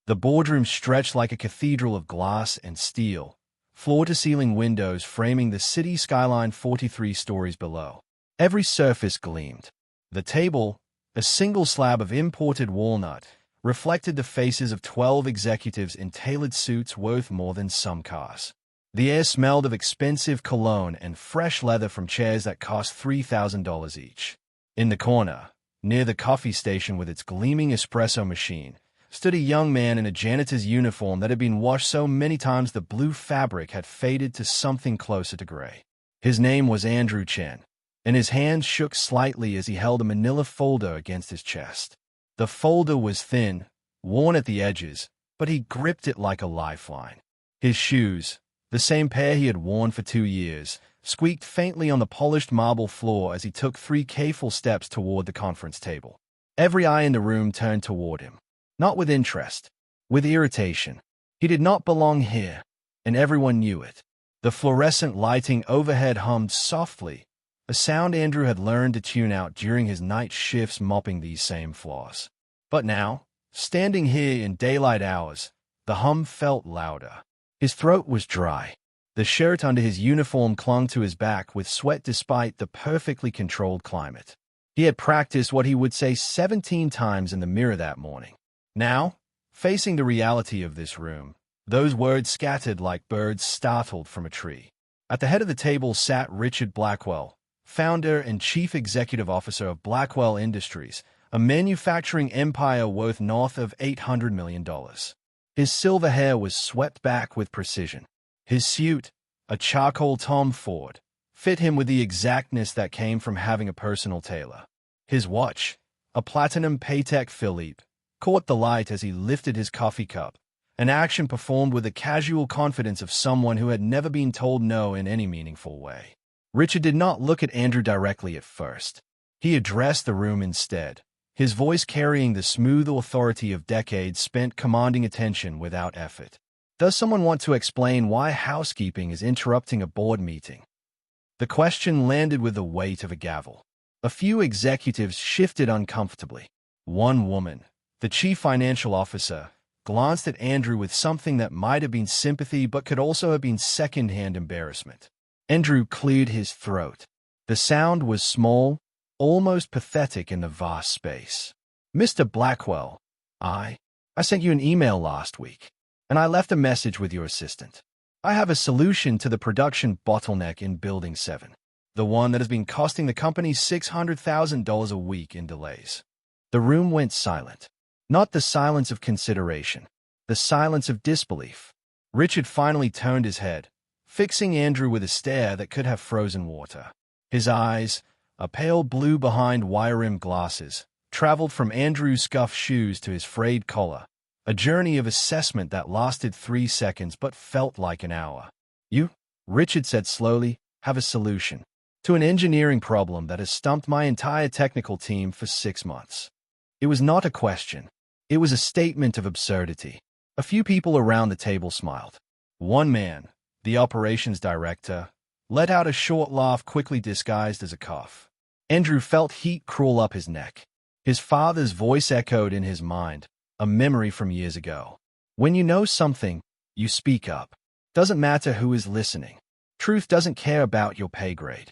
The boardroom stretched like a cathedral of glass and steel, floor-to-ceiling windows framing the city skyline 43 stories below. Every surface gleamed. The table, a single slab of imported walnut, reflected the faces of 12 executives in tailored suits worth more than some cars. The air smelled of expensive cologne and fresh leather from chairs that cost $3,000 each. In the corner, near the coffee station with its gleaming espresso machine, stood a young man in a janitor's uniform that had been washed so many times the blue fabric had faded to something closer to gray. His name was Andrew Chen, and his hands shook slightly as he held a manila folder against his chest. The folder was thin, worn at the edges, but he gripped it like a lifeline. His shoes, the same pair he had worn for 2 years, squeaked faintly on the polished marble floor as he took 3 careful steps toward the conference table. Every eye in the room turned toward him. Not with interest, with irritation. He did not belong here, and everyone knew it. The fluorescent lighting overhead hummed softly, a sound Andrew had learned to tune out during his night shifts mopping these same floors. But now, standing here in daylight hours, the hum felt louder. His throat was dry. The shirt under his uniform clung to his back with sweat despite the perfectly controlled climate. He had practiced what he would say 17 times in the mirror that morning. Now, facing the reality of this room, those words scattered like birds startled from a tree. At the head of the table sat Richard Blackwell, founder and chief executive officer of Blackwell Industries, a manufacturing empire worth north of $800 million. His silver hair was swept back with precision. His suit, a charcoal Tom Ford, fit him with the exactness that came from having a personal tailor. His watch, a platinum Patek Philippe, caught the light as he lifted his coffee cup, an action performed with the casual confidence of someone who had never been told no in any meaningful way. Richard did not look at Andrew directly at first. He addressed the room instead, his voice carrying the smooth authority of decades spent commanding attention without effort. Does someone want to explain why housekeeping is interrupting a board meeting? The question landed with the weight of a gavel. A few executives shifted uncomfortably. One woman, the chief financial officer, glanced at Andrew with something that might have been sympathy but could also have been second-hand embarrassment. Andrew cleared his throat. The sound was small, almost pathetic in the vast space. Mr. Blackwell, I sent you an email last week, and I left a message with your assistant. I have a solution to the production bottleneck in Building 7, the one that has been costing the company $600,000 a week in delays. The room went silent. Not the silence of consideration, the silence of disbelief. Richard finally turned his head, fixing Andrew with a stare that could have frozen water. His eyes, a pale blue behind wire-rimmed glasses, traveled from Andrew's scuffed shoes to his frayed collar, a journey of assessment that lasted 3 seconds but felt like an hour. You, Richard said slowly, have a solution to an engineering problem that has stumped my entire technical team for 6 months. It was not a question. It was a statement of absurdity. A few people around the table smiled. One man, the operations director, let out a short laugh quickly disguised as a cough. Andrew felt heat crawl up his neck. His father's voice echoed in his mind, a memory from years ago. When you know something, you speak up. Doesn't matter who is listening. Truth doesn't care about your pay grade.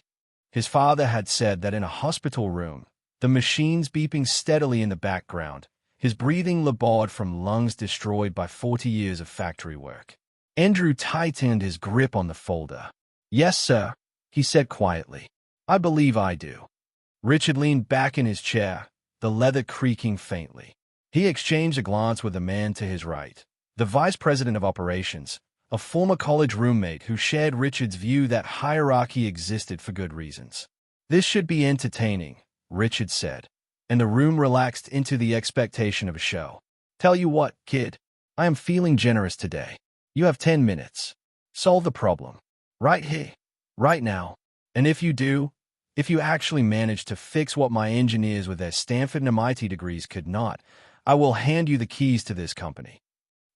His father had said that in a hospital room, the machines beeping steadily in the background, his breathing labored from lungs destroyed by 40 years of factory work. Andrew tightened his grip on the folder. Yes, sir, he said quietly. I believe I do. Richard leaned back in his chair, the leather creaking faintly. He exchanged a glance with the man to his right, the vice president of operations, a former college roommate who shared Richard's view that hierarchy existed for good reasons. This should be entertaining, Richard said, and the room relaxed into the expectation of a show. Tell you what, kid, I am feeling generous today. You have 10 minutes. Solve the problem. Right here. Right now. And if you do, if you actually manage to fix what my engineers with their Stanford and MIT degrees could not, I will hand you the keys to this company.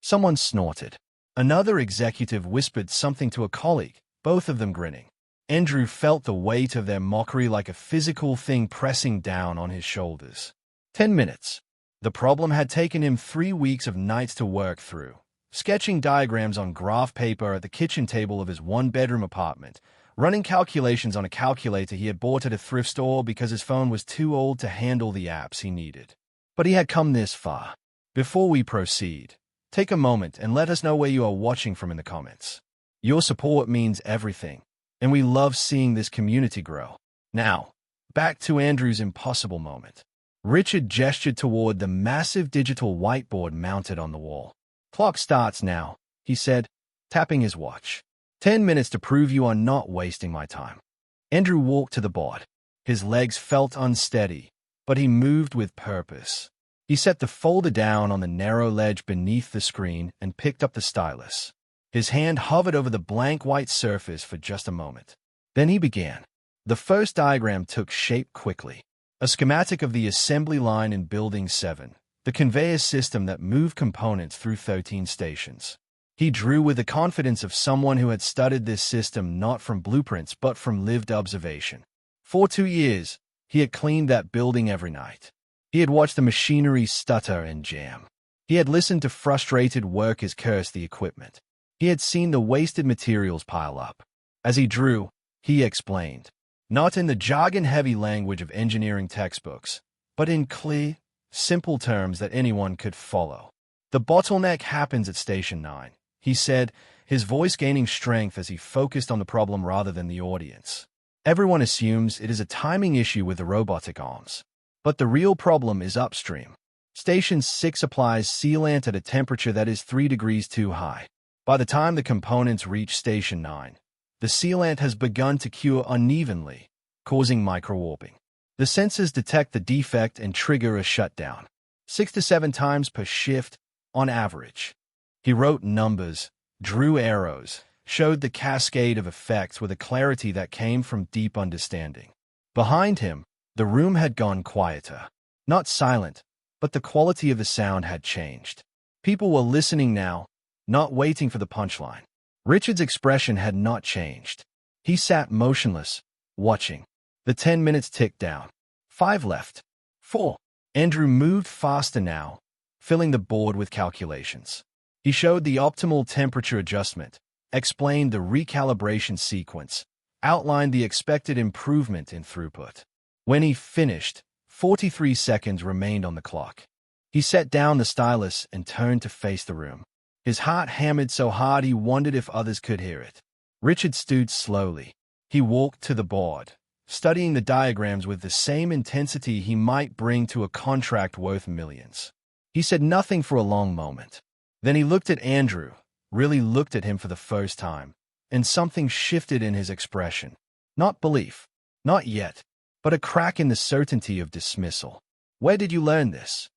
Someone snorted. Another executive whispered something to a colleague, both of them grinning. Andrew felt the weight of their mockery like a physical thing pressing down on his shoulders. 10 minutes. The problem had taken him 3 weeks of nights to work through, sketching diagrams on graph paper at the kitchen table of his one-bedroom apartment, running calculations on a calculator he had bought at a thrift store because his phone was too old to handle the apps he needed. But he had come this far. Before we proceed, take a moment and let us know where you are watching from in the comments. Your support means everything, and we love seeing this community grow. Now, back to Andrew's impossible moment. Richard gestured toward the massive digital whiteboard mounted on the wall. "Clock starts now," he said, tapping his watch. 10 minutes to prove you are not wasting my time." Andrew walked to the board. His legs felt unsteady, but he moved with purpose. He set the folder down on the narrow ledge beneath the screen and picked up the stylus. His hand hovered over the blank white surface for just a moment. Then he began. The first diagram took shape quickly. A schematic of the assembly line in Building 7, the conveyor system that moved components through 13 stations. He drew with the confidence of someone who had studied this system not from blueprints but from lived observation. For 2 years, he had cleaned that building every night. He had watched the machinery stutter and jam. He had listened to frustrated workers curse the equipment. He had seen the wasted materials pile up. As he drew, he explained, not in the jargon-heavy language of engineering textbooks, but in clear, simple terms that anyone could follow. "The bottleneck happens at Station 9, he said, his voice gaining strength as he focused on the problem rather than the audience. "Everyone assumes it is a timing issue with the robotic arms. But the real problem is upstream. Station 6 applies sealant at a temperature that is 3 degrees too high. By the time the components reach Station 9, the sealant has begun to cure unevenly, causing microwarping. The sensors detect the defect and trigger a shutdown, 6 to 7 times per shift on average." He wrote numbers, drew arrows, showed the cascade of effects with a clarity that came from deep understanding. Behind him, the room had gone quieter. Not silent, but the quality of the sound had changed. People were listening now, not waiting for the punchline. Richard's expression had not changed. He sat motionless, watching. The 10 minutes ticked down. 5 left. 4. Andrew moved faster now, filling the board with calculations. He showed the optimal temperature adjustment, explained the recalibration sequence, outlined the expected improvement in throughput. When he finished, 43 seconds remained on the clock. He set down the stylus and turned to face the room. His heart hammered so hard he wondered if others could hear it. Richard stood slowly. He walked to the board, studying the diagrams with the same intensity he might bring to a contract worth millions. He said nothing for a long moment. Then he looked at Andrew, really looked at him for the first time, and something shifted in his expression. Not belief, not yet, but a crack in the certainty of dismissal. "Where did you learn this?"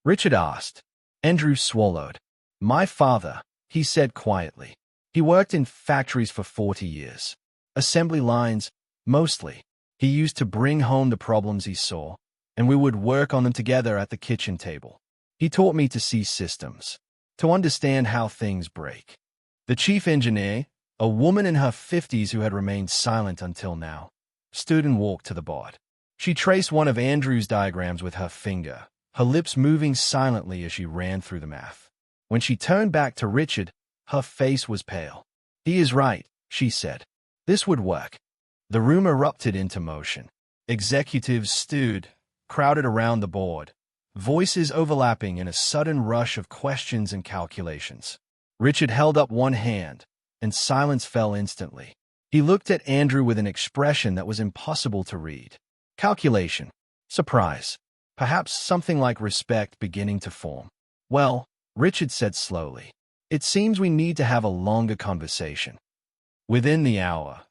Richard asked. Andrew swallowed. "My father," he said quietly. "He worked in factories for 40 years. Assembly lines, mostly. He used to bring home the problems he saw, and we would work on them together at the kitchen table. He taught me to see systems, to understand how things break." The chief engineer, a woman in her 50s who had remained silent until now, stood and walked to the board. She traced one of Andrew's diagrams with her finger, her lips moving silently as she ran through the math. When she turned back to Richard, her face was pale. "He is right," she said. "This would work." The room erupted into motion. Executives stood, crowded around the board, voices overlapping in a sudden rush of questions and calculations. Richard held up one hand, and silence fell instantly. He looked at Andrew with an expression that was impossible to read. Calculation, surprise, perhaps something like respect beginning to form. "Well," Richard said slowly, "it seems we need to have a longer conversation." Within the hour,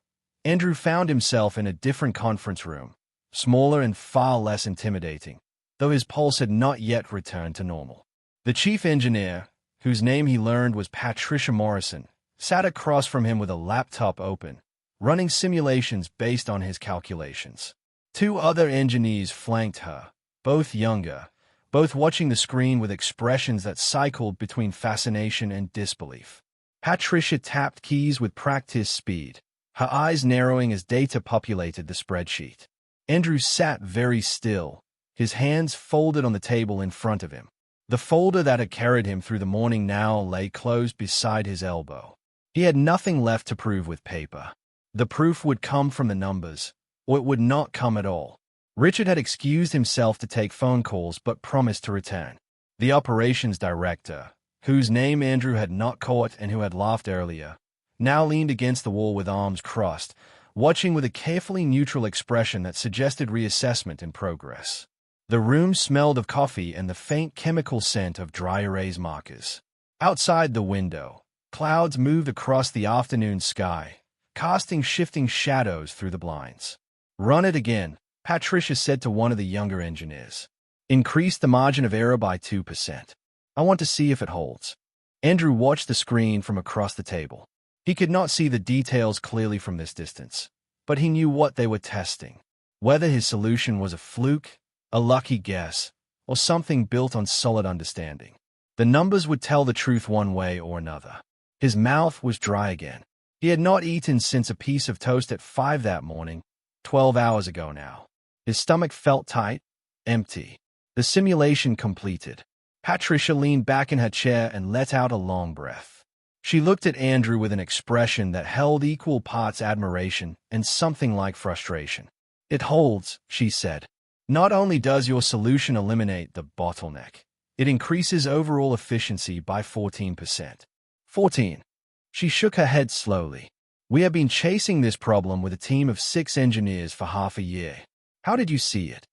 Andrew found himself in a different conference room, smaller and far less intimidating, though his pulse had not yet returned to normal. The chief engineer, whose name he learned was Patricia Morrison, sat across from him with a laptop open, running simulations based on his calculations. 2 other engineers flanked her, both younger, both watching the screen with expressions that cycled between fascination and disbelief. Patricia tapped keys with practiced speed, her eyes narrowing as data populated the spreadsheet. Andrew sat very still, his hands folded on the table in front of him. The folder that had carried him through the morning now lay closed beside his elbow. He had nothing left to prove with paper. The proof would come from the numbers, or it would not come at all. Richard had excused himself to take phone calls but promised to return. The operations director, whose name Andrew had not caught and who had laughed earlier, now leaned against the wall with arms crossed, watching with a carefully neutral expression that suggested reassessment in progress. The room smelled of coffee and the faint chemical scent of dry erase markers. Outside the window, clouds moved across the afternoon sky, casting shifting shadows through the blinds. "Run it again," Patricia said to one of the younger engineers. "Increase the margin of error by 2%. I want to see if it holds." Andrew watched the screen from across the table. He could not see the details clearly from this distance, but he knew what they were testing. Whether his solution was a fluke, a lucky guess, or something built on solid understanding. The numbers would tell the truth one way or another. His mouth was dry again. He had not eaten since a piece of toast at 5 that morning, 12 hours ago now. His stomach felt tight, empty. The simulation completed. Patricia leaned back in her chair and let out a long breath. She looked at Andrew with an expression that held equal parts admiration and something like frustration. "It holds," she said. "Not only does your solution eliminate the bottleneck, it increases overall efficiency by 14%. 14. She shook her head slowly. "We have been chasing this problem with a team of 6 engineers for half a year. How did you see it?"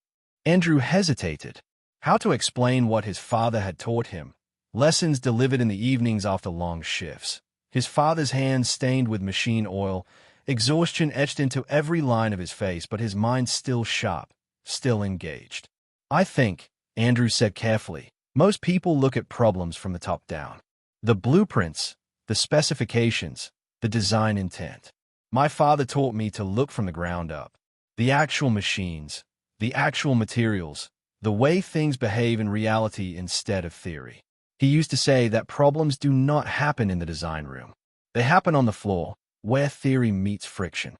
Andrew hesitated. How to explain what his father had taught him? Lessons delivered in the evenings after long shifts. His father's hands stained with machine oil, exhaustion etched into every line of his face, but his mind still sharp, still engaged. "I think," Andrew said carefully, "most people look at problems from the top down. The blueprints, the specifications, the design intent. My father taught me to look from the ground up. The actual machines, the actual materials, the way things behave in reality instead of theory. He used to say that problems do not happen in the design room. They happen on the floor, where theory meets friction."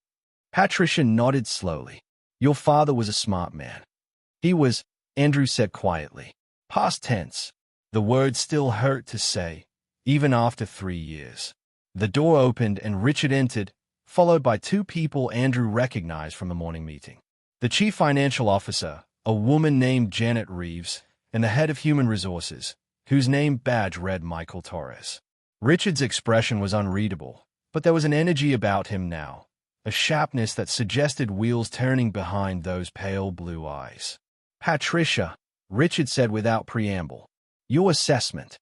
Patricia nodded slowly. "Your father was a smart man." "He was," Andrew said quietly. Past tense. The word still hurt to say, even after 3 years. The door opened and Richard entered, followed by 2 people Andrew recognized from the morning meeting. The chief financial officer, a woman named Janet Reeves, and the head of human resources, whose name badge read Michael Torres. Richard's expression was unreadable, but there was an energy about him now, a sharpness that suggested wheels turning behind those pale blue eyes. "Patricia," Richard said without preamble, "your assessment."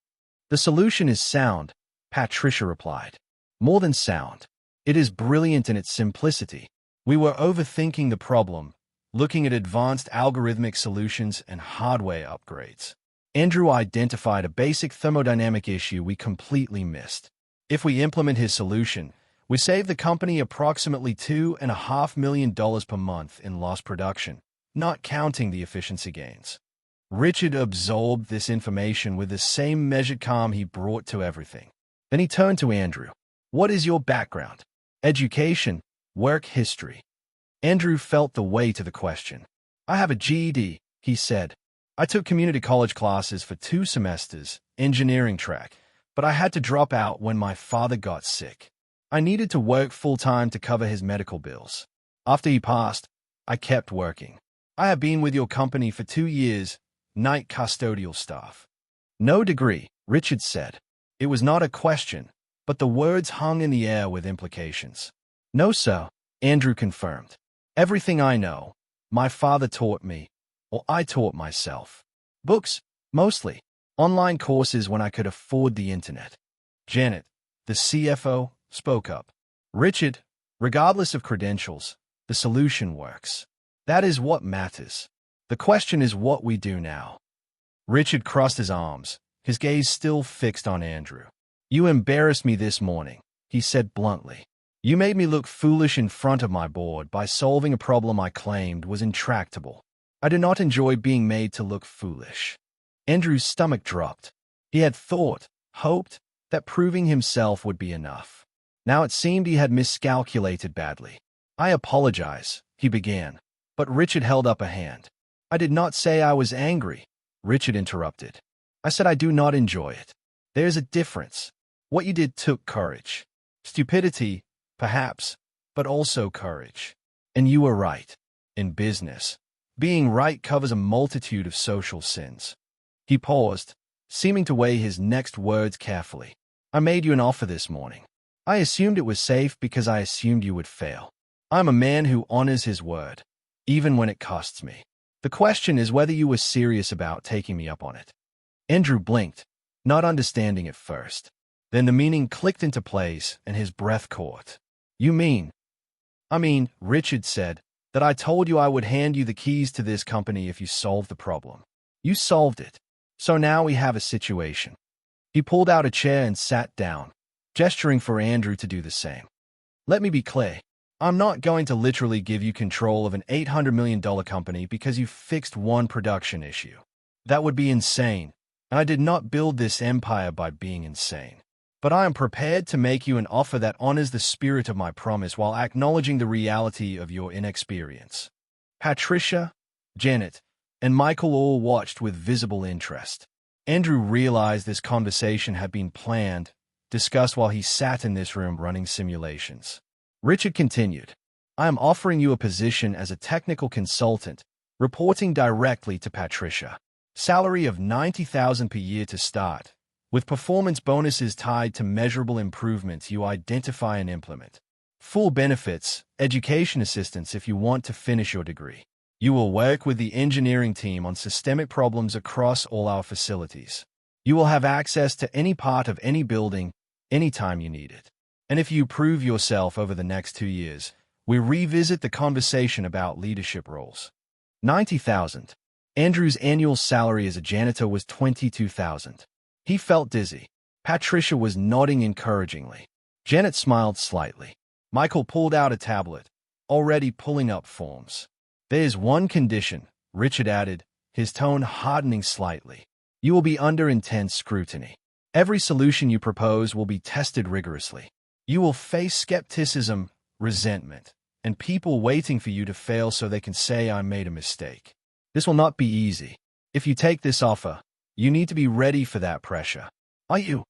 "The solution is sound," Patricia replied. "More than sound. It is brilliant in its simplicity. We were overthinking the problem, looking at advanced algorithmic solutions and hardware upgrades. Andrew identified a basic thermodynamic issue we completely missed. If we implement his solution, we save the company approximately $2.5 million per month in lost production, not counting the efficiency gains." Richard absorbed this information with the same measured calm he brought to everything. Then he turned to Andrew. "What is your background? Education, work history?" Andrew felt the weight of the question. "I have a GED," he said. "I took community college classes for 2 semesters, engineering track, but I had to drop out when my father got sick. I needed to work full-time to cover his medical bills. After he passed, I kept working. I have been with your company for 2 years, night custodial staff." "No degree," Richard said. It was not a question, but the words hung in the air with implications. "No, sir," Andrew confirmed. "Everything I know, my father taught me, or I taught myself. Books, mostly. Online courses when I could afford the internet." Janet, the CFO, spoke up. "Richard, regardless of credentials, the solution works. That is what matters. The question is what we do now." Richard crossed his arms, his gaze still fixed on Andrew. "You embarrassed me this morning," he said bluntly. "You made me look foolish in front of my board by solving a problem I claimed was intractable. I do not enjoy being made to look foolish." Andrew's stomach dropped. He had thought, hoped, that proving himself would be enough. Now it seemed he had miscalculated badly. "I apologize," he began, but Richard held up a hand. "I did not say I was angry," Richard interrupted. I said I do not enjoy it. There's a difference. What you did took courage. Stupidity, perhaps, but also courage. And you were right. In business, being right covers a multitude of social sins. He paused, seeming to weigh his next words carefully. I made you an offer this morning. I assumed it was safe because I assumed you would fail. I'm a man who honors his word, even when it costs me. The question is whether you were serious about taking me up on it. Andrew blinked, not understanding at first. Then the meaning clicked into place and his breath caught. You mean? I mean, Richard said, that I told you I would hand you the keys to this company if you solved the problem. You solved it. So now we have a situation. He pulled out a chair and sat down, gesturing for Andrew to do the same. Let me be clear. I'm not going to literally give you control of an $800 million company because you fixed one production issue. That would be insane, and I did not build this empire by being insane. But I am prepared to make you an offer that honors the spirit of my promise while acknowledging the reality of your inexperience. Patricia, Janet, and Michael all watched with visible interest. Andrew realized this conversation had been planned, discussed while he sat in this room running simulations. Richard continued, I am offering you a position as a technical consultant, reporting directly to Patricia. Salary of $90,000 per year to start, with performance bonuses tied to measurable improvements you identify and implement. Full benefits, education assistance if you want to finish your degree. You will work with the engineering team on systemic problems across all our facilities. You will have access to any part of any building, anytime you need it. And if you prove yourself over the next 2 years, we revisit the conversation about leadership roles. $90,000. Andrew's annual salary as a janitor was $22,000. He felt dizzy. Patricia was nodding encouragingly. Janet smiled slightly. Michael pulled out a tablet, already pulling up forms. There's one condition, Richard added, his tone hardening slightly. You will be under intense scrutiny. Every solution you propose will be tested rigorously. You will face skepticism, resentment, and people waiting for you to fail so they can say I made a mistake. This will not be easy. If you take this offer, you need to be ready for that pressure. Are you?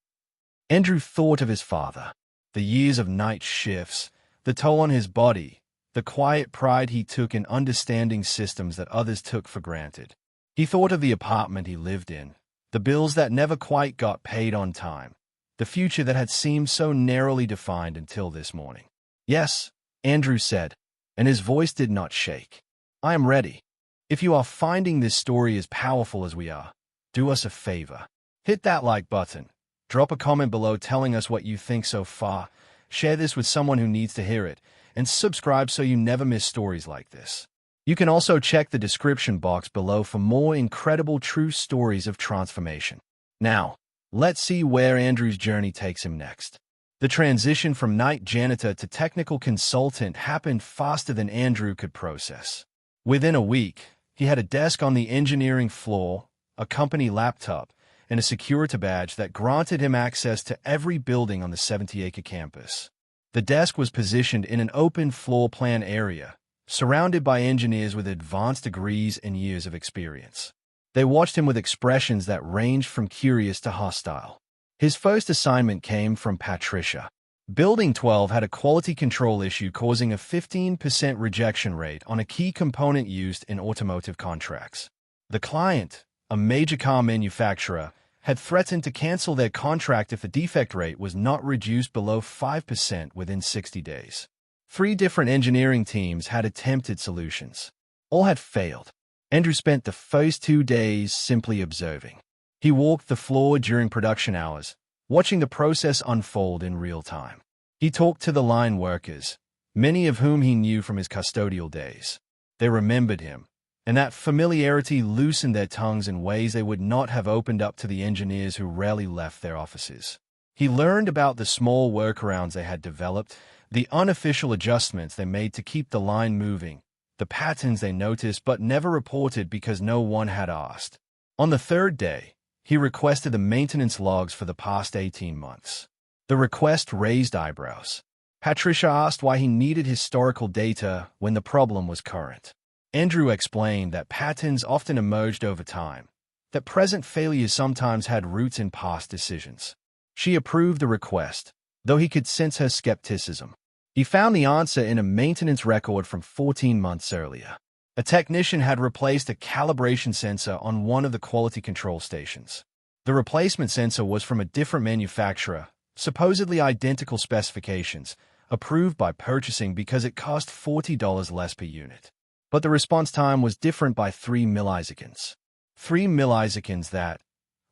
Andrew thought of his father. The years of night shifts, the toll on his body, the quiet pride he took in understanding systems that others took for granted. He thought of the apartment he lived in, the bills that never quite got paid on time, the future that had seemed so narrowly defined until this morning. Yes, Andrew said, and his voice did not shake. I am ready. If you are finding this story as powerful as we are, do us a favor. Hit that like button. Drop a comment below telling us what you think so far. Share this with someone who needs to hear it. And subscribe so you never miss stories like this. You can also check the description box below for more incredible true stories of transformation. Now, let's see where Andrew's journey takes him next. The transition from night janitor to technical consultant happened faster than Andrew could process. Within a week, he had a desk on the engineering floor, a company laptop, and a security badge that granted him access to every building on the 70-acre campus. The desk was positioned in an open floor plan area, surrounded by engineers with advanced degrees and years of experience. They watched him with expressions that ranged from curious to hostile. His first assignment came from Patricia. Building 12 had a quality control issue causing a 15% rejection rate on a key component used in automotive contracts. The client, a major car manufacturer, had threatened to cancel their contract if the defect rate was not reduced below 5% within 60 days. 3 different engineering teams had attempted solutions. All had failed. Andrew spent the first 2 days simply observing. He walked the floor during production hours, watching the process unfold in real time. He talked to the line workers, many of whom he knew from his custodial days. They remembered him, and that familiarity loosened their tongues in ways they would not have opened up to the engineers who rarely left their offices. He learned about the small workarounds they had developed, the unofficial adjustments they made to keep the line moving, the patterns they noticed but never reported because no one had asked. On the 3rd day, he requested the maintenance logs for the past 18 months. The request raised eyebrows. Patricia asked why he needed historical data when the problem was current. Andrew explained that patterns often emerged over time, that present failures sometimes had roots in past decisions. She approved the request, though he could sense her skepticism. He found the answer in a maintenance record from 14 months earlier. A technician had replaced a calibration sensor on one of the quality control stations. The replacement sensor was from a different manufacturer, supposedly identical specifications, approved by purchasing because it cost $40 less per unit. But the response time was different by 3 milliseconds. 3 milliseconds that,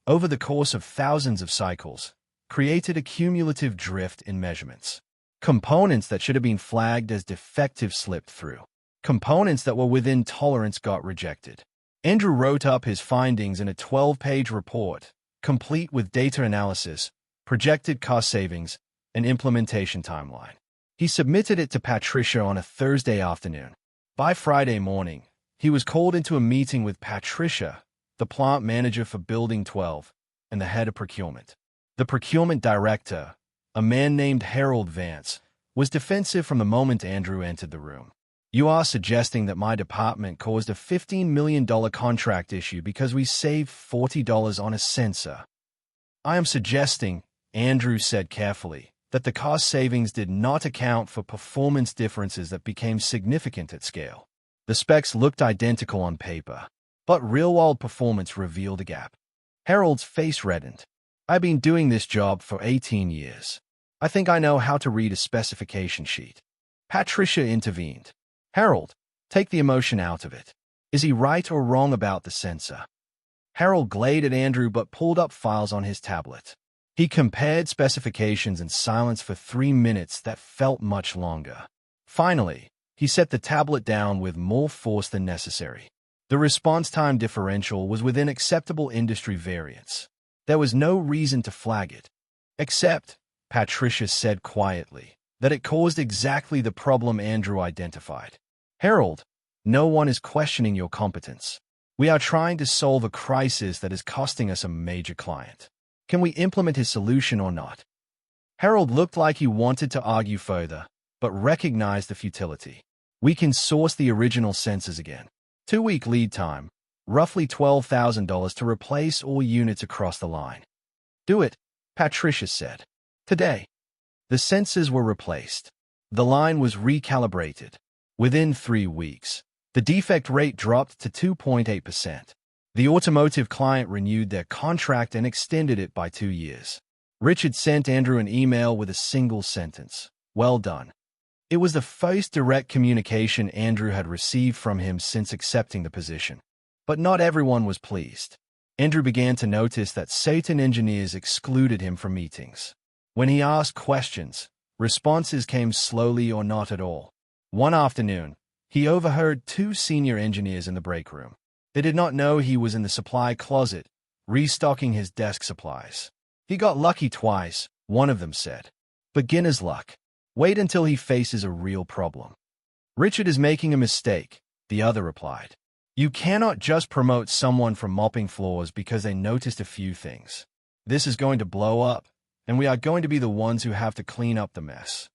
over the course of thousands of cycles, created a cumulative drift in measurements. Components that should have been flagged as defective slipped through. Components that were within tolerance got rejected. Andrew wrote up his findings in a 12-page report, complete with data analysis, projected cost savings, and implementation timeline. He submitted it to Patricia on a Thursday afternoon. By Friday morning, he was called into a meeting with Patricia, the plant manager for Building 12, and the head of procurement. The procurement director, a man named Harold Vance, was defensive from the moment Andrew entered the room. "You are suggesting that my department caused a $15 million contract issue because we saved $40 on a sensor." "I am suggesting," Andrew said carefully, "that the cost savings did not account for performance differences that became significant at scale." The specs looked identical on paper, but real-world performance revealed a gap. Harold's face reddened. "I've been doing this job for 18 years. I think I know how to read a specification sheet." Patricia intervened. "Harold, take the emotion out of it. Is he right or wrong about the sensor?" Harold glared at Andrew but pulled up files on his tablet. He compared specifications in silence for 3 minutes that felt much longer. Finally, he set the tablet down with more force than necessary. The response time differential was within acceptable industry variance. There was no reason to flag it. Except, Patricia said quietly, that it caused exactly the problem Andrew identified. "Harold, no one is questioning your competence. We are trying to solve a crisis that is costing us a major client. Can we implement his solution or not?" Harold looked like he wanted to argue further, but recognized the futility. "We can source the original sensors again. 2-week lead time, roughly $12,000 to replace all units across the line." "Do it," Patricia said. "Today." The sensors were replaced. The line was recalibrated. Within 3 weeks, the defect rate dropped to 2.8%. The automotive client renewed their contract and extended it by 2 years. Richard sent Andrew an email with a single sentence: "Well done." It was the first direct communication Andrew had received from him since accepting the position. But not everyone was pleased. Andrew began to notice that certain engineers excluded him from meetings. When he asked questions, responses came slowly or not at all. One afternoon, he overheard 2 senior engineers in the break room. They did not know he was in the supply closet, restocking his desk supplies. "He got lucky twice," one of them said. "Beginner's luck. Wait until he faces a real problem." "Richard is making a mistake," the other replied. "You cannot just promote someone from mopping floors because they noticed a few things. This is going to blow up, and we are going to be the ones who have to clean up the mess."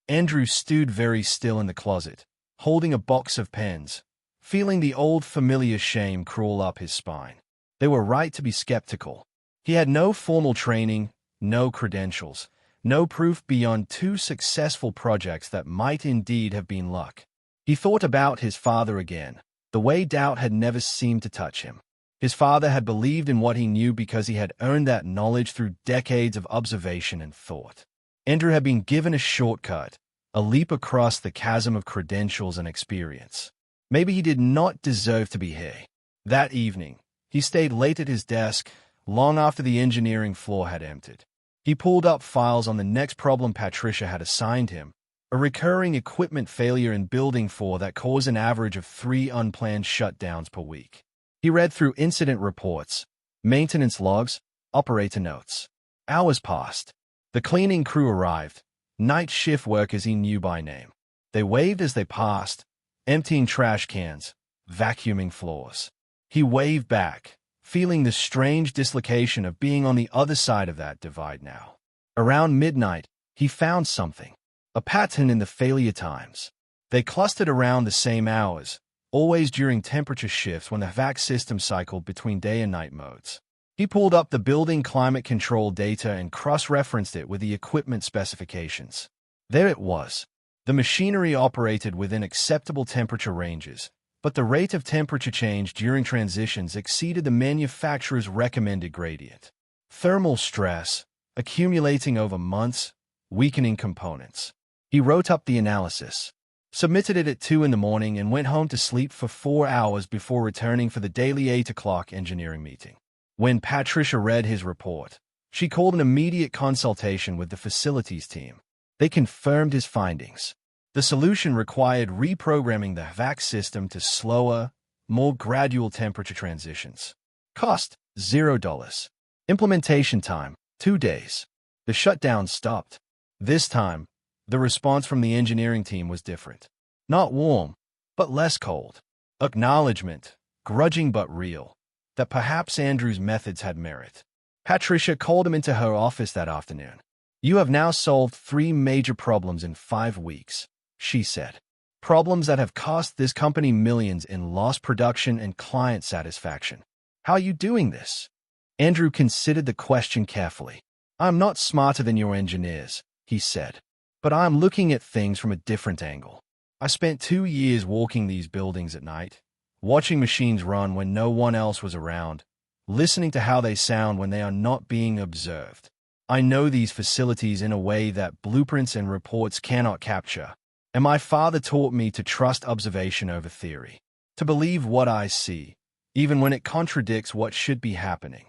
Andrew stood very still in the closet, holding a box of pens, feeling the old familiar shame crawl up his spine. They were right to be skeptical. He had no formal training, no credentials, no proof beyond 2 successful projects that might indeed have been luck. He thought about his father again, the way doubt had never seemed to touch him. His father had believed in what he knew because he had earned that knowledge through decades of observation and thought. Andrew had been given a shortcut, a leap across the chasm of credentials and experience. Maybe he did not deserve to be here. That evening, he stayed late at his desk, long after the engineering floor had emptied. He pulled up files on the next problem Patricia had assigned him, a recurring equipment failure in Building 4 that caused an average of 3 unplanned shutdowns per week. He read through incident reports, maintenance logs, operator notes. Hours passed. The cleaning crew arrived, night shift workers he knew by name. They waved as they passed, emptying trash cans, vacuuming floors. He waved back, feeling the strange dislocation of being on the other side of that divide now. Around midnight, he found something, a pattern in the failure times. They clustered around the same hours, always during temperature shifts when the vac system cycled between day and night modes. He pulled up the building climate control data and cross-referenced it with the equipment specifications. There it was. The machinery operated within acceptable temperature ranges, but the rate of temperature change during transitions exceeded the manufacturer's recommended gradient. Thermal stress, accumulating over months, weakening components. He wrote up the analysis, submitted it at 2 in the morning, and went home to sleep for 4 hours before returning for the daily 8 o'clock engineering meeting. When Patricia read his report, she called an immediate consultation with the facilities team. They confirmed his findings. The solution required reprogramming the vac system to slower, more gradual temperature transitions. Cost, $0. Implementation time, 2 days. The shutdown stopped. This time, the response from the engineering team was different. Not warm, but less cold. Acknowledgement, grudging but real, that perhaps Andrew's methods had merit. Patricia called him into her office that afternoon. "You have now solved 3 major problems in 5 weeks, she said. Problems that have cost this company millions in lost production and client satisfaction. How are you doing this?" Andrew considered the question carefully. "I'm not smarter than your engineers," he said, "but I'm looking at things from a different angle. I spent 2 years walking these buildings at night, watching machines run when no one else was around, listening to how they sound when they are not being observed. I know these facilities in a way that blueprints and reports cannot capture, and my father taught me to trust observation over theory, to believe what I see, even when it contradicts what should be happening."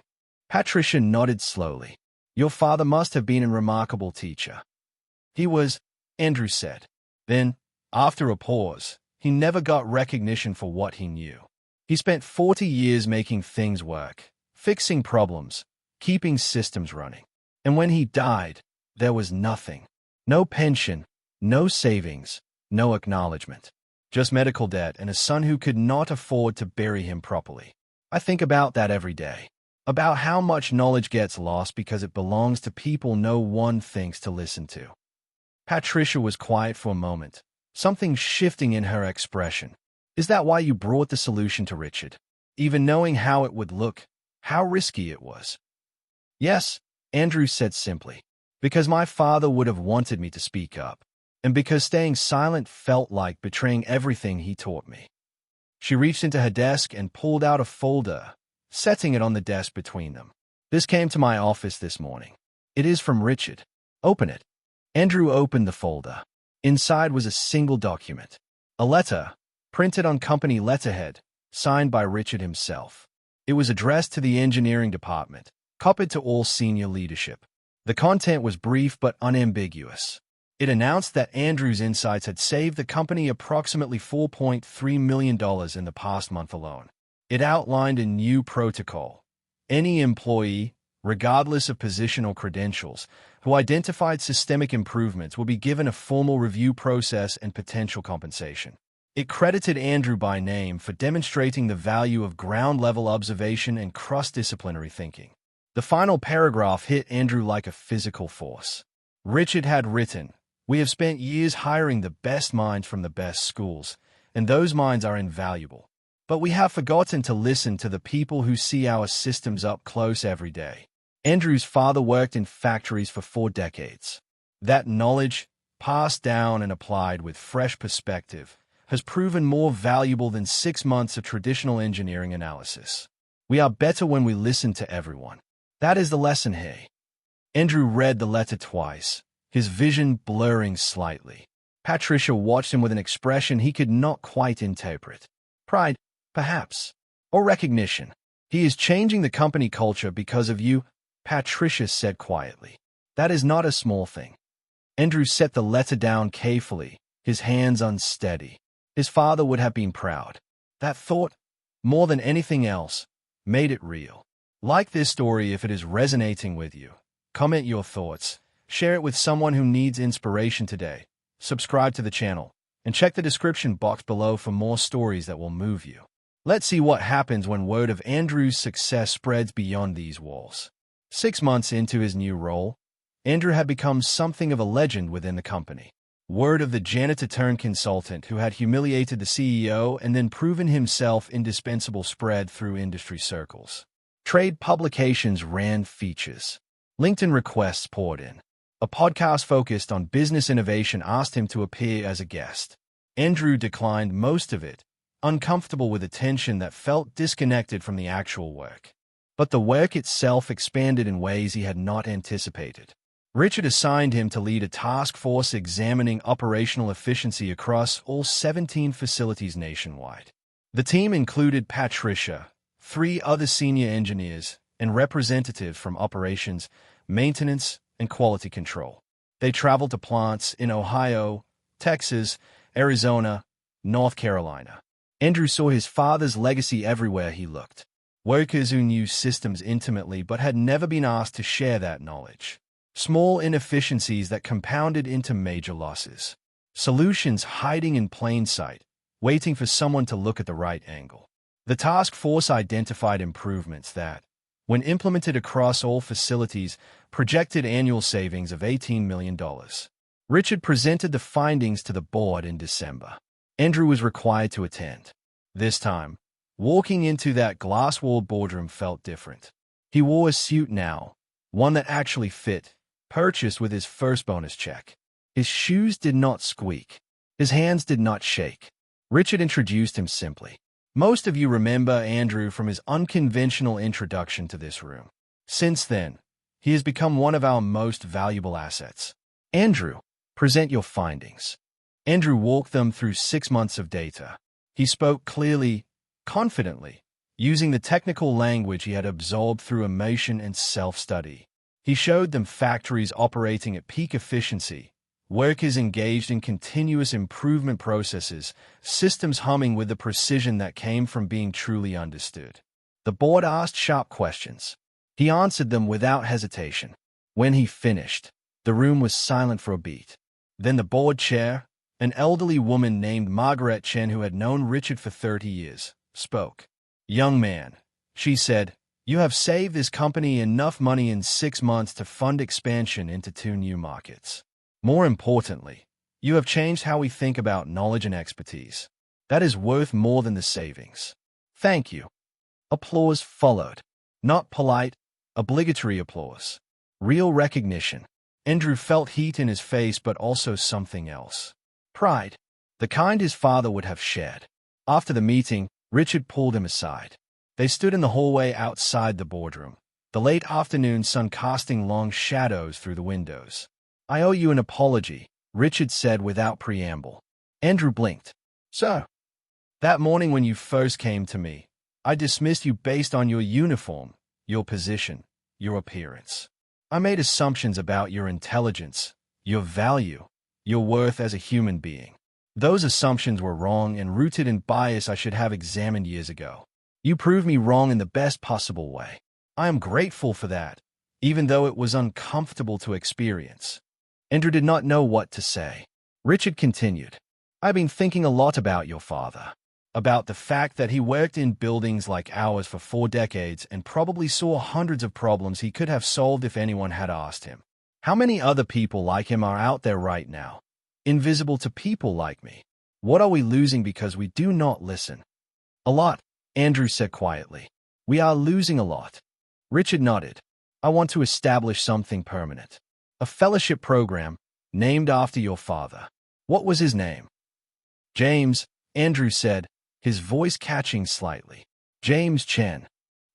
Patricia nodded slowly. "Your father must have been a remarkable teacher." "He was," Andrew said. Then, after a pause, he never got recognition for what he knew. He spent 40 years making things work, fixing problems, keeping systems running. And when he died, there was nothing. No pension, no savings, no acknowledgement. Just medical debt and a son who could not afford to bury him properly. I think about that every day. About how much knowledge gets lost because it belongs to people no one thinks to listen to." Patricia was quiet for a moment, something shifting in her expression. "Is that why you brought the solution to Richard? Even knowing how it would look, how risky it was?" "Yes," Andrew said simply, "because my father would have wanted me to speak up, and because staying silent felt like betraying everything he taught me." She reached into her desk and pulled out a folder, setting it on the desk between them. "This came to my office this morning. It is from Richard. Open it." Andrew opened the folder. Inside was a single document. A letter, printed on company letterhead, signed by Richard himself. It was addressed to the engineering department, copied to all senior leadership. The content was brief but unambiguous. It announced that Andrew's insights had saved the company approximately $4.3 million in the past month alone. It outlined a new protocol. Any employee, regardless of position or credentials, who identified systemic improvements will be given a formal review process and potential compensation. It credited Andrew by name for demonstrating the value of ground-level observation and cross-disciplinary thinking. The final paragraph hit Andrew like a physical force. Richard had written, "We have spent years hiring the best minds from the best schools, and those minds are invaluable. But we have forgotten to listen to the people who see our systems up close every day." Andrew's father worked in factories for 4 decades. That knowledge, passed down and applied with fresh perspective, has proven more valuable than 6 months of traditional engineering analysis. We are better when we listen to everyone. That is the lesson here. Andrew read the letter twice, his vision blurring slightly. Patricia watched him with an expression he could not quite interpret. Pride, perhaps, or recognition. "He is changing the company culture because of you," Patricia said quietly. "That is not a small thing." Andrew set the letter down carefully, his hands unsteady. His father would have been proud. That thought, more than anything else, made it real. Like this story if it is resonating with you. Comment your thoughts, share it with someone who needs inspiration today, subscribe to the channel, and check the description box below for more stories that will move you. Let's see what happens when word of Andrew's success spreads beyond these walls. 6 months into his new role, Andrew had become something of a legend within the company. Word of the janitor-turned-consultant who had humiliated the CEO and then proven himself indispensable spread through industry circles. Trade publications ran features. LinkedIn requests poured in. A podcast focused on business innovation asked him to appear as a guest. Andrew declined most of it, uncomfortable with attention that felt disconnected from the actual work. But the work itself expanded in ways he had not anticipated. Richard assigned him to lead a task force examining operational efficiency across all 17 facilities nationwide. The team included Patricia, 3 other senior engineers, and representatives from operations, maintenance, and quality control. They traveled to plants in Ohio, Texas, Arizona, North Carolina. Andrew saw his father's legacy everywhere he looked. Workers who knew systems intimately but had never been asked to share that knowledge. Small inefficiencies that compounded into major losses. Solutions hiding in plain sight, waiting for someone to look at the right angle. The task force identified improvements that, when implemented across all facilities, projected annual savings of $18 million. Richard presented the findings to the board in December. Andrew was required to attend. This time, walking into that glass-walled boardroom felt different. He wore a suit now, one that actually fit, purchased with his first bonus check. His shoes did not squeak. His hands did not shake. Richard introduced him simply. Most of you remember Andrew from his unconventional introduction to this room. Since then, he has become one of our most valuable assets. Andrew, present your findings. Andrew walked them through 6 months of data. He spoke clearly, confidently, using the technical language he had absorbed through immersion and self-study. He showed them factories operating at peak efficiency, workers engaged in continuous improvement processes, systems humming with the precision that came from being truly understood. The board asked sharp questions. He answered them without hesitation. When he finished, the room was silent for a beat. Then the board chair, an elderly woman named Margaret Chen who had known Richard for 30 years, spoke. "Young man," she said, "you have saved this company enough money in 6 months to fund expansion into 2 new markets. More importantly, you have changed how we think about knowledge and expertise. That is worth more than the savings. Thank you." Applause followed. Not polite, obligatory applause. Real recognition. Andrew felt heat in his face but also something else. Pride. The kind his father would have shared. After the meeting, Richard pulled him aside. They stood in the hallway outside the boardroom, the late afternoon sun casting long shadows through the windows. "I owe you an apology," Richard said without preamble. Andrew blinked. "So, that morning when you first came to me, I dismissed you based on your uniform, your position, your appearance. I made assumptions about your intelligence, your value, your worth as a human being. Those assumptions were wrong and rooted in bias I should have examined years ago. You proved me wrong in the best possible way. I am grateful for that, even though it was uncomfortable to experience." Andrew did not know what to say. Richard continued. "I've been thinking a lot about your father, about the fact that he worked in buildings like ours for 4 decades and probably saw hundreds of problems he could have solved if anyone had asked him. How many other people like him are out there right now, invisible to people like me? What are we losing because we do not listen?" "A lot," Andrew said quietly. "We are losing a lot." Richard nodded. "I want to establish something permanent. A fellowship program, named after your father." "What was his name?" "James," Andrew said, his voice catching slightly. "James Chen.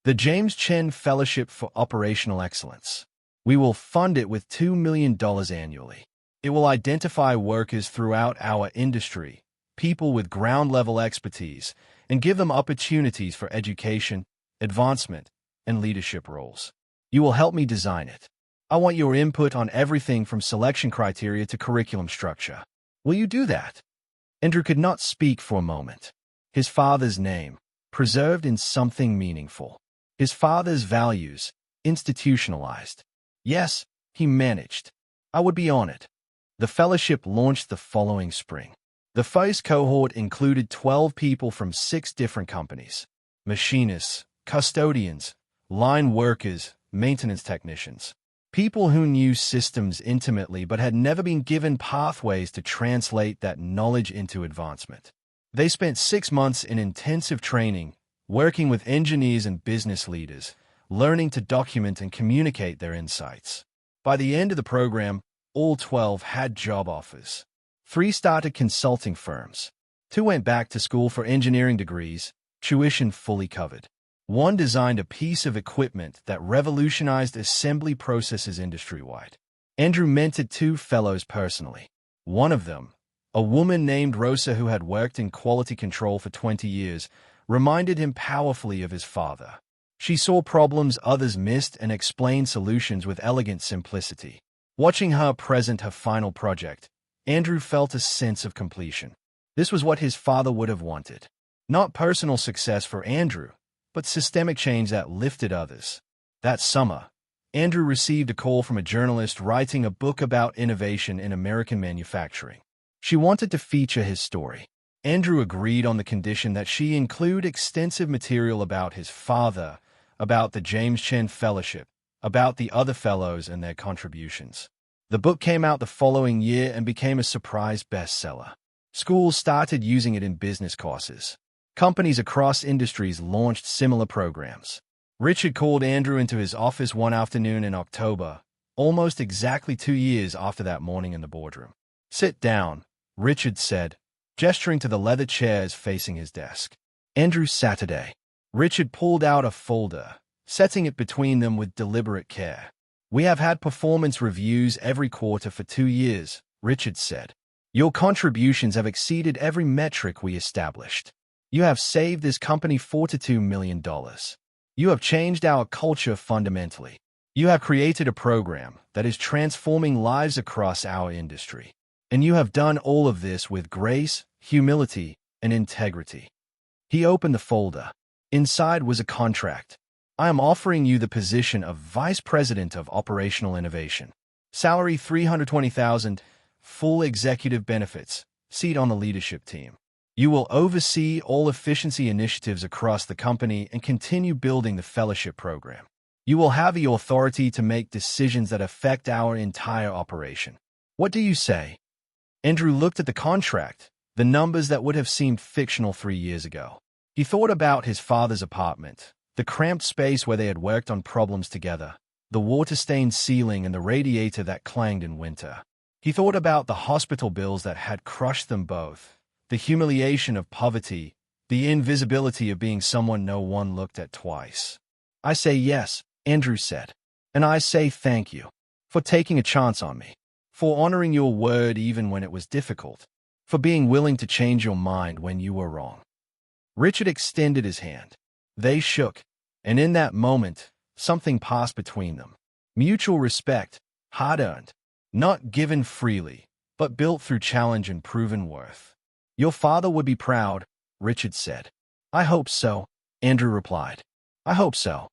The James Chen Fellowship for Operational Excellence. We will fund it with $2 million annually. It will identify workers throughout our industry, people with ground-level expertise, and give them opportunities for education, advancement, and leadership roles. You will help me design it. I want your input on everything from selection criteria to curriculum structure. Will you do that?" Andrew could not speak for a moment. His father's name, preserved in something meaningful. His father's values, institutionalized. Yes, he managed. "I would be on it." The fellowship launched the following spring. The first cohort included 12 people from 6 different companies: machinists, custodians, line workers, maintenance technicians. People who knew systems intimately but had never been given pathways to translate that knowledge into advancement. They spent 6 months in intensive training, working with engineers and business leaders, learning to document and communicate their insights. By the end of the program, all 12 had job offers. 3 started consulting firms. 2 went back to school for engineering degrees, tuition fully covered. 1 designed a piece of equipment that revolutionized assembly processes industry-wide. Andrew mentored 2 fellows personally. One of them, a woman named Rosa who had worked in quality control for 20 years, reminded him powerfully of his father. She saw problems others missed and explained solutions with elegant simplicity. Watching her present her final project, Andrew felt a sense of completion. This was what his father would have wanted. Not personal success for Andrew, but systemic change that lifted others. That summer, Andrew received a call from a journalist writing a book about innovation in American manufacturing. She wanted to feature his story. Andrew agreed on the condition that she include extensive material about his father, about the James Chen Fellowship, about the other fellows and their contributions. The book came out the following year and became a surprise bestseller. Schools started using it in business courses. Companies across industries launched similar programs. Richard called Andrew into his office one afternoon in October, almost exactly 2 years after that morning in the boardroom. "Sit down," Richard said, gesturing to the leather chairs facing his desk. Andrew sat today. Richard pulled out a folder, setting it between them with deliberate care. "We have had performance reviews every quarter for 2 years," Richard said. "Your contributions have exceeded every metric we established. You have saved this company $42 million. You have changed our culture fundamentally. You have created a program that is transforming lives across our industry. And you have done all of this with grace, humility, and integrity." He opened the folder. Inside was a contract. "I am offering you the position of Vice President of Operational Innovation. Salary $320,000, full executive benefits, seat on the leadership team. You will oversee all efficiency initiatives across the company and continue building the fellowship program. You will have the authority to make decisions that affect our entire operation. What do you say?" Andrew looked at the contract, the numbers that would have seemed fictional 3 years ago. He thought about his father's apartment, the cramped space where they had worked on problems together, the water-stained ceiling and the radiator that clanged in winter. He thought about the hospital bills that had crushed them both, the humiliation of poverty, the invisibility of being someone no one looked at twice. "I say yes," Andrew said. "And I say thank you for taking a chance on me, for honoring your word even when it was difficult, for being willing to change your mind when you were wrong." Richard extended his hand. They shook, and in that moment, something passed between them. Mutual respect, hard-earned, not given freely, but built through challenge and proven worth. "Your father would be proud," Richard said. "I hope so," Andrew replied. "I hope so."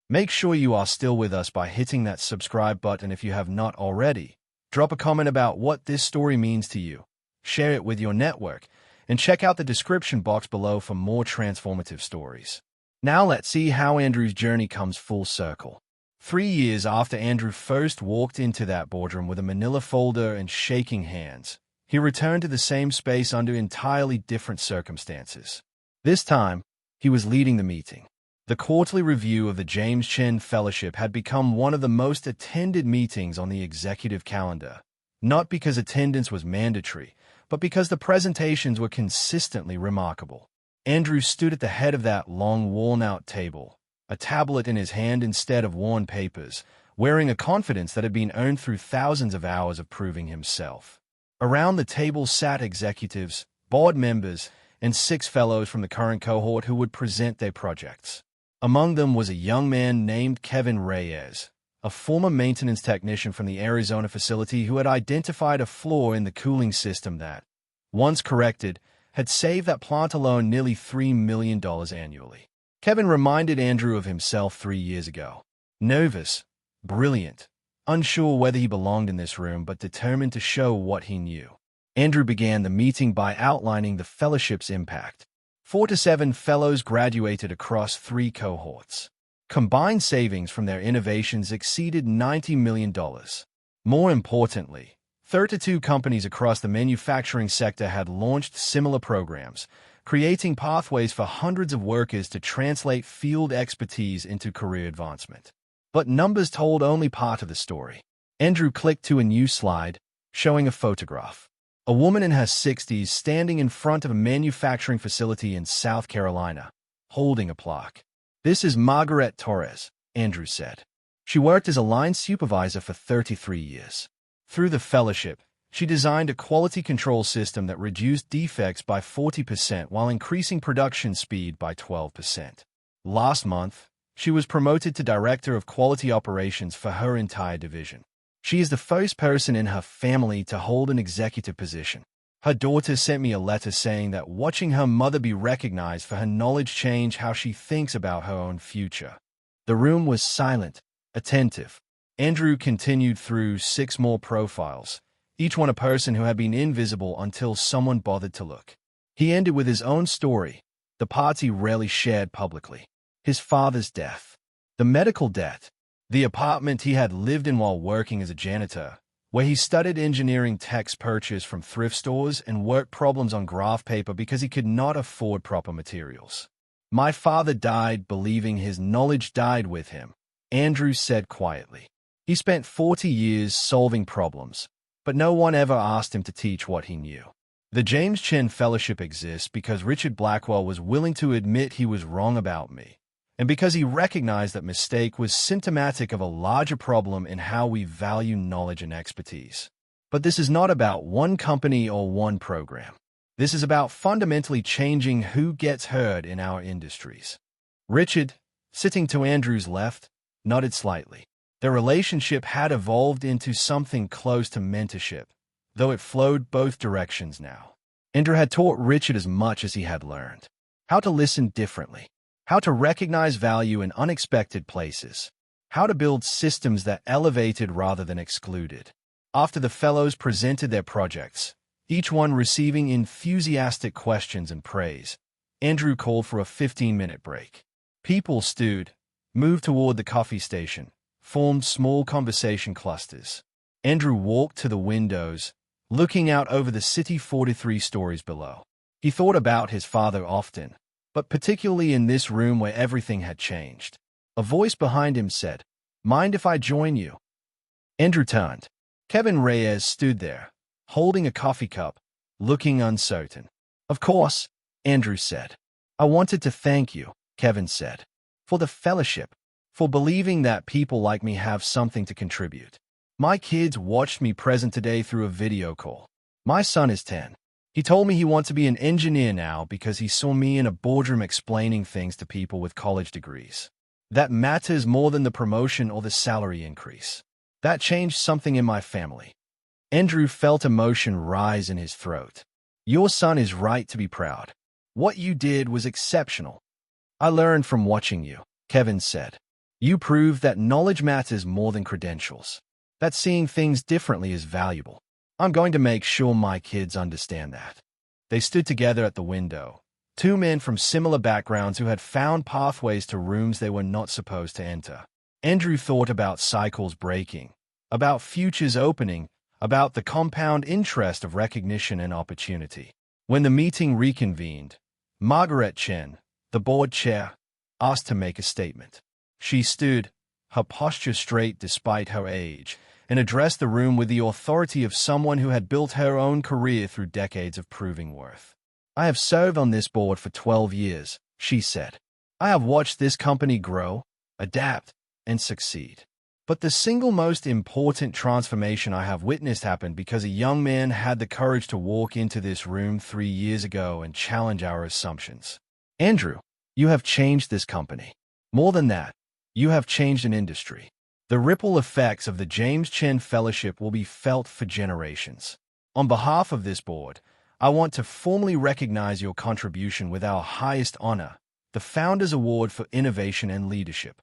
Make sure you are still with us by hitting that subscribe button if you have not already. Drop a comment about what this story means to you. Share it with your network, and check out the description box below for more transformative stories. Now let's see how Andrew's journey comes full circle. 3 years after Andrew first walked into that boardroom with a manila folder and shaking hands, he returned to the same space under entirely different circumstances. This time, he was leading the meeting. The quarterly review of the James Chen Fellowship had become one of the most attended meetings on the executive calendar, not because attendance was mandatory, but because the presentations were consistently remarkable. Andrew stood at the head of that long worn-out table, a tablet in his hand instead of worn papers, wearing a confidence that had been earned through thousands of hours of proving himself. Around the table sat executives, board members, and 6 fellows from the current cohort who would present their projects. Among them was a young man named Kevin Reyes, a former maintenance technician from the Arizona facility who had identified a flaw in the cooling system that, once corrected, had saved that plant alone nearly $3 million annually. Kevin reminded Andrew of himself 3 years ago. Nervous, brilliant, unsure whether he belonged in this room, but determined to show what he knew. Andrew began the meeting by outlining the fellowship's impact. 4 to 7 fellows graduated across 3 cohorts. Combined savings from their innovations exceeded $90 million. More importantly, 32 companies across the manufacturing sector had launched similar programs, creating pathways for hundreds of workers to translate field expertise into career advancement. But numbers told only part of the story. Andrew clicked to a new slide, showing a photograph. A woman in her 60s standing in front of a manufacturing facility in South Carolina, holding a plaque. "This is Margaret Torres," Andrew said. She worked as a line supervisor for 33 years. Through the fellowship, she designed a quality control system that reduced defects by 40% while increasing production speed by 12%. Last month, she was promoted to Director of Quality Operations for her entire division. She is the first person in her family to hold an executive position. Her daughter sent me a letter saying that watching her mother be recognized for her knowledge changed how she thinks about her own future. The room was silent, attentive. Andrew continued through 6 more profiles, each one a person who had been invisible until someone bothered to look. He ended with his own story, the parts he rarely shared publicly. His father's death, the medical debt, the apartment he had lived in while working as a janitor, where he studied engineering texts purchased from thrift stores and worked problems on graph paper because he could not afford proper materials. "My father died believing his knowledge died with him," Andrew said quietly. He spent 40 years solving problems, but no one ever asked him to teach what he knew. The James Chen Fellowship exists because Richard Blackwell was willing to admit he was wrong about me, and because he recognized that mistake was symptomatic of a larger problem in how we value knowledge and expertise. But this is not about one company or one program. This is about fundamentally changing who gets heard in our industries. Richard, sitting to Andrew's left, nodded slightly. Their relationship had evolved into something close to mentorship, though it flowed both directions now. Andrew had taught Richard as much as he had learned. How to listen differently. How to recognize value in unexpected places. How to build systems that elevated rather than excluded. After the fellows presented their projects, each one receiving enthusiastic questions and praise, Andrew called for a 15-minute break. People stewed, moved toward the coffee station, formed small conversation clusters. Andrew walked to the windows, looking out over the city 43 stories below. He thought about his father often, but particularly in this room where everything had changed. A voice behind him said, "Mind if I join you?" Andrew turned. Kevin Reyes stood there, holding a coffee cup, looking uncertain. "Of course," Andrew said. "I wanted to thank you," Kevin said, "for the fellowship, for believing that people like me have something to contribute. My kids watched me present today through a video call. My son is 10. He told me he wants to be an engineer now because he saw me in a boardroom explaining things to people with college degrees. That matters more than the promotion or the salary increase. That changed something in my family." Andrew felt emotion rise in his throat. "Your son is right to be proud. What you did was exceptional." "I learned from watching you," Kevin said. "You proved that knowledge matters more than credentials. That seeing things differently is valuable. I'm going to make sure my kids understand that." They stood together at the window, 2 men from similar backgrounds who had found pathways to rooms they were not supposed to enter. Andrew thought about cycles breaking, about futures opening, about the compound interest of recognition and opportunity. When the meeting reconvened, Margaret Chen, the board chair, asked to make a statement. She stood, her posture straight despite her age, and addressed the room with the authority of someone who had built her own career through decades of proving worth. "I have served on this board for 12 years, she said. "I have watched this company grow, adapt, and succeed. But the single most important transformation I have witnessed happened because a young man had the courage to walk into this room 3 years ago and challenge our assumptions. Andrew, you have changed this company. More than that, you have changed an industry. The ripple effects of the James Chen Fellowship will be felt for generations. On behalf of this board, I want to formally recognize your contribution with our highest honor, the Founders Award for Innovation and Leadership."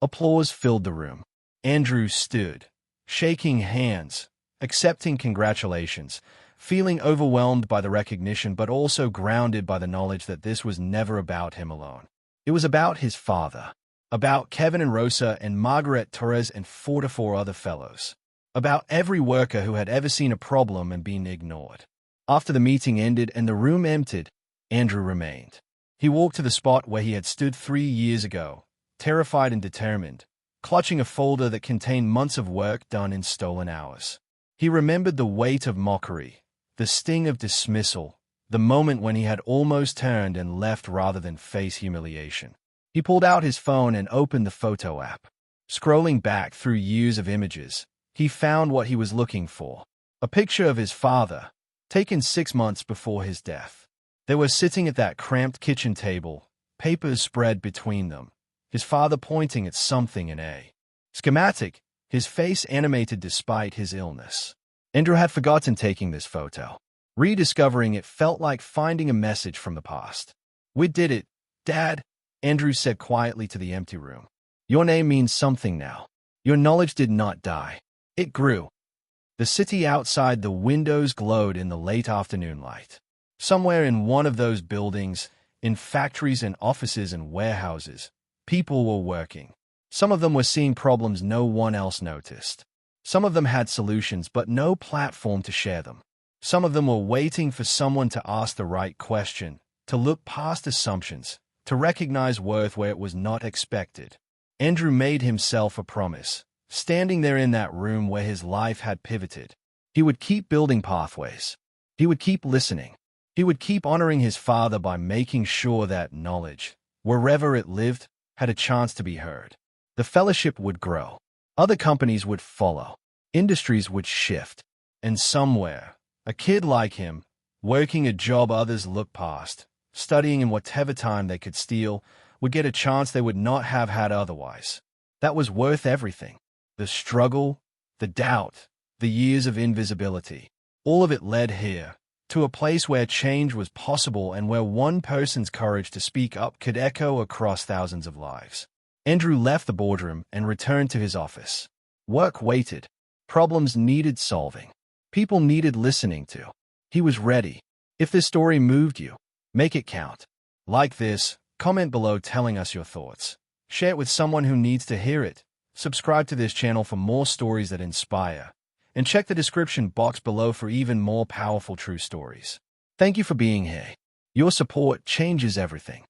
Applause filled the room. Andrew stood, shaking hands, accepting congratulations, feeling overwhelmed by the recognition but also grounded by the knowledge that this was never about him alone. It was about his father, About Kevin and Rosa and Margaret Torres and 4 other fellows. About every worker who had ever seen a problem and been ignored. After the meeting ended and the room emptied, Andrew remained. He walked to the spot where he had stood 3 years ago, terrified and determined, clutching a folder that contained months of work done in stolen hours. He remembered the weight of mockery, the sting of dismissal, the moment when he had almost turned and left rather than face humiliation. He pulled out his phone and opened the photo app. Scrolling back through years of images, he found what he was looking for. A picture of his father, taken 6 months before his death. They were sitting at that cramped kitchen table, papers spread between them, his father pointing at something in a schematic, his face animated despite his illness. Andrew had forgotten taking this photo. Rediscovering it felt like finding a message from the past. "We did it, Dad," Andrew said quietly to the empty room. "Your name means something now. Your knowledge did not die. It grew." The city outside the windows glowed in the late afternoon light. Somewhere in one of those buildings, in factories and offices and warehouses, people were working. Some of them were seeing problems no one else noticed. Some of them had solutions but no platform to share them. Some of them were waiting for someone to ask the right question, to look past assumptions, to recognize worth where it was not expected. Andrew made himself a promise, standing there in that room where his life had pivoted. He would keep building pathways. He would keep listening. He would keep honoring his father by making sure that knowledge, wherever it lived, had a chance to be heard. The fellowship would grow. Other companies would follow. Industries would shift. And somewhere, a kid like him, working a job others looked past, studying in whatever time they could steal, would get a chance they would not have had otherwise. That was worth everything. The struggle, the doubt, the years of invisibility. All of it led here, to a place where change was possible and where one person's courage to speak up could echo across thousands of lives. Andrew left the boardroom and returned to his office. Work waited. Problems needed solving. People needed listening to. He was ready. If this story moved you, make it count. Like this, comment below telling us your thoughts. Share it with someone who needs to hear it. Subscribe to this channel for more stories that inspire. And check the description box below for even more powerful true stories. Thank you for being here. Your support changes everything.